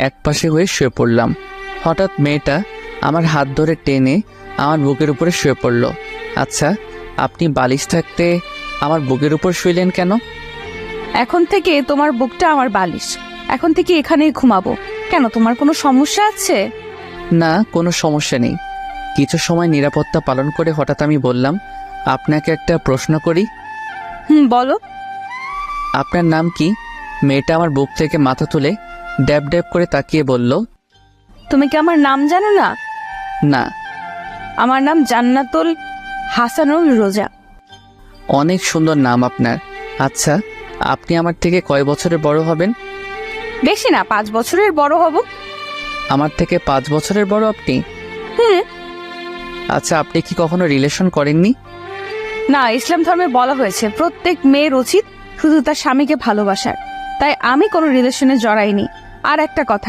একপাশে হয়ে শুয়ে পড়লাম। হঠাৎ মেয়েটা আমার হাত ধরে টেনে আমার বুকের উপরে শুয়ে পড়ল। আচ্ছা, আপনি বালিশ থাকতে আমার বুকের উপর শুইলেন কেন? এখন থেকে তোমার বুকটা আমার বালিশ। এখন থেকে এখানেই ঘুমাবো। কেন, তোমার কোনো সমস্যা আছে? না, কোনো সমস্যা নেই। কিছু সময় নিরাপত্তা পালন করে হঠাৎ আমি বললাম, আপনাকে একটা প্রশ্ন করি। বলো। আপনার নাম কি? মেয়েটা আমার বুক থেকে মাথা তুলে ড্যাব ড্যাব করে তাকিয়ে বলল, তুমি কি আমার নাম জানো না? না। আমার নাম জান্নাতুল হাসানুল রোজা। অনেক সুন্দর নাম আপনার। আচ্ছা, আপনি আমার থেকে কয় বছরের বড় হবেন? বেশি না, 5 বছরের বড় হব। আমার থেকে 5 বছরের বড় আপনি? হুম। আচ্ছা, আপনি কি কখনো রিলেশন করেননি? না, ইসলাম ধর্মে বলা হয়েছে প্রত্যেক মেয়ের উচিত শুধু তার স্বামীকে ভালোবাসার। তাই আমি কোনো রিলেশনে জড়াইনি। আর একটা কথা,